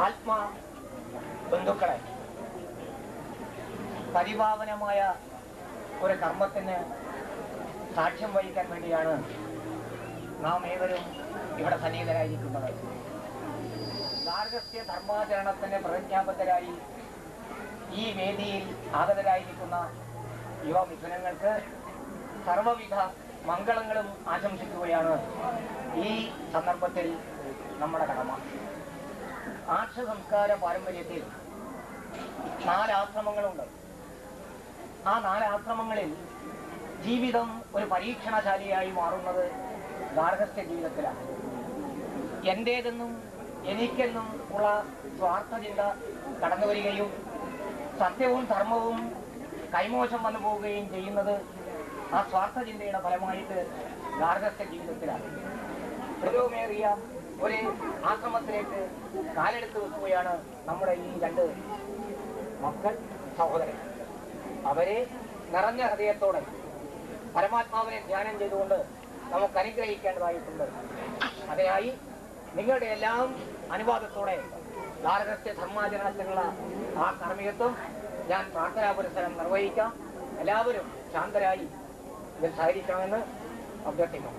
ആത്മാ ബന്ധുക്കളെ പരിപാവനമായ ഒരു കർമ്മത്തിന് സാക്ഷ്യം വഹിക്കാൻ വേണ്ടിയാണ് നാം ഏവരും ഇവിടെ സന്നിഹിതരായിരിക്കുന്നത്. ഗാർഹസ്ഥ്യ ധർമാചരണത്തിന് പ്രതിജ്ഞാബദ്ധരായി ഈ വേദിയിൽ ആഗതരായിരിക്കുന്ന യുവമിഥുനങ്ങൾക്ക് സർവവിധ മംഗളങ്ങളും ആശംസിക്കുകയാണ് ഈ സന്ദർഭത്തിൽ നമ്മുടെ കടമ. ആർഷ സംസ്കാര പാരമ്പര്യത്തിൽ 4 ആശ്രമങ്ങളുണ്ട്. ആ 4 ആശ്രമങ്ങളിൽ ജീവിതം ഒരു പരീക്ഷണശാലയായി മാറുന്നത് ഗാർഹസ്ഥ്യ ജീവിതത്തിലാണ്. എന്റേതെന്നും എനിക്കെന്നും ഉള്ള സ്വാർത്ഥ ചിന്ത കടന്നു വരികയും സത്യവും ധർമ്മവും കൈമോശം വന്നു പോവുകയും ചെയ്യുന്നത് ആ സ്വാർത്ഥ ചിന്തയുടെ ഫലമായിട്ട് ഗാർഹസ്ഥ്യ ജീവിതത്തിലാണ്. ഗൗരവമേറിയ ഒരു ആശ്രമത്തിലേക്ക് കാലെടുത്ത് വെക്കുകയാണ് നമ്മുടെ ഈ 2 മക്കൾ സഹോദരൻ. അവരെ നിറഞ്ഞ ഹൃദയത്തോടെ പരമാത്മാവിനെ ധ്യാനം ചെയ്തുകൊണ്ട് നമുക്ക് അനുഗ്രഹിക്കേണ്ടതായിട്ടുണ്ട്. അതിനായി നിങ്ങളുടെ എല്ലാം അനുവാദത്തോടെ ഗാർഹസ്ഥ്യ ധർമാചരണത്തിനുള്ള ആ കാർമ്മികത്വം ഞാൻ പ്രാർത്ഥനാ പുരസ്സരം നിർവഹിക്കാം. എല്ലാവരും ശാന്തരായി ഇതിൽ സഹകരിക്കണമെന്ന് അഭ്യർത്ഥിക്കാം.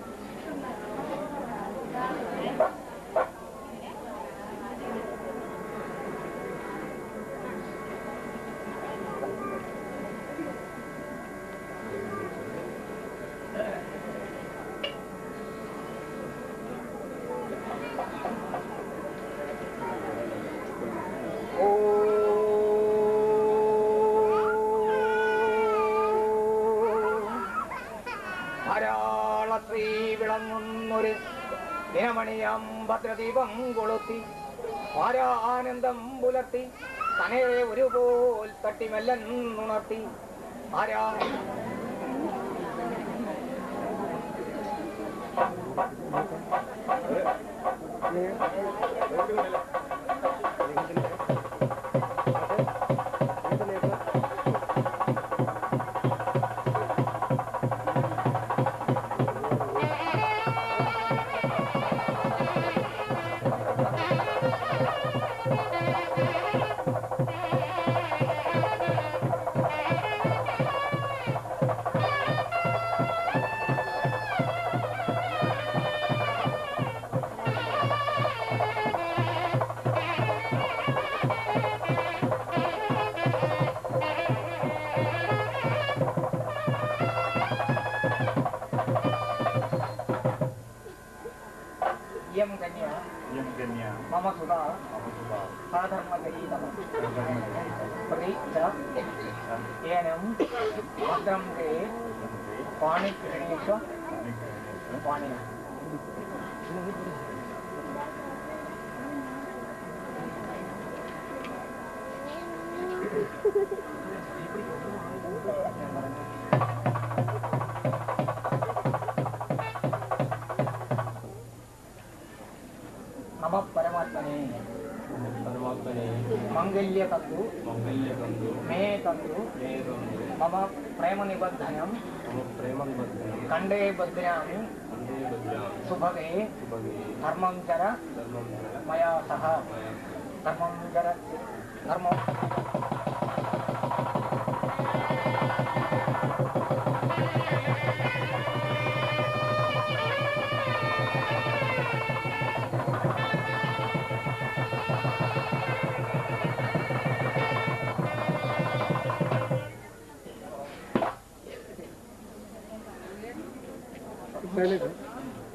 ധാരാളശ്രീ വിളങ്ങുന്നൊരു ദിനമണിയാം ഭദ്രദീപം കൊളുത്തി ആരാനന്ദം പുലർത്തി തനെ ഒരുപോൽ തട്ടി മെല്ലുണർത്തി ആരാ मम सुधा साधर्मगरी प्रतीक्षा एनं भद्रं ते पाणिग्रहणेश पाणिना नम परमात्मने मंगल्य तंतु मे तंतु मम प्रेम निबद्धनम कंडे बध्नामि सुभगे धर्मं चर मया सह धर्मं चर धर्मं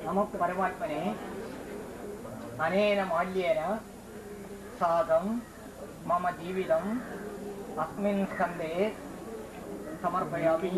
नमो परमात्मने अनेन माल्येन साधं मम जीवितम् अस्मिन् स्कन्धे समर्पयामि।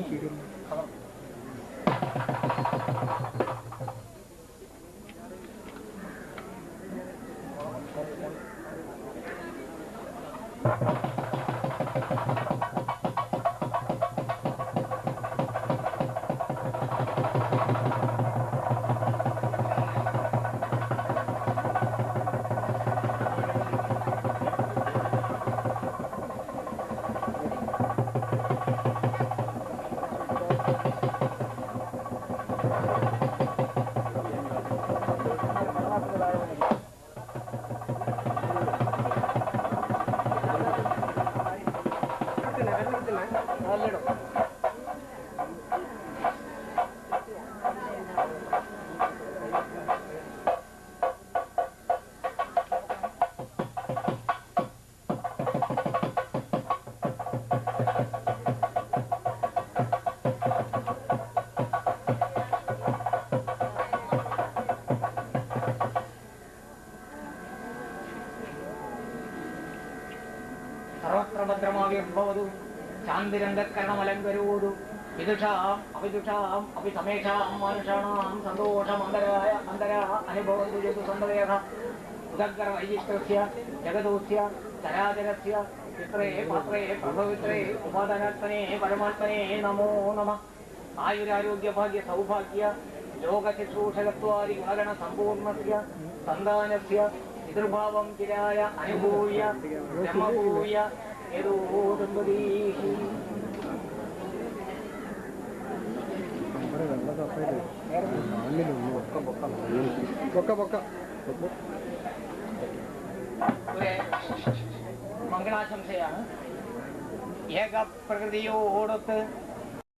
ഭദ്രമാവിർഭവതു ശാന്തിരന്തക്കരണമലങ്കരോതു വിദുഷാം അവിദുഷാം അഭിസമേഷാം മനുഷാണാം സന്തോഷമന്തരായ അന്തരാ അനുഭവന്തു യതു സന്തവേഹ ഉദഗ്ര വൈചിത്രസ്യ ജഗദോസ്യ ചരാചരസ്യ ചിത്രേ പാത്രേ പ്രഭവിത്രേ ഉപാദനാത്മനെ പരമാത്മനെ നമോ നമഃ. ആയുരാരോഗ്യ ഭാഗ്യ സൗഭാഗ്യ ലോകശുശ്രൂഷകത്വാദി ഗുണഗണ സമ്പൂർണസ്യ സന്താനസ്യ പിതൃഭാവം ചിരായ അനുഭൂയ ബ്രഹ്മഭൂയ യദോ ദമ്പതീഹി. ഒരു മംഗളാശംസയാണ്. ഏക പ്രകൃതിയോടൊത്ത്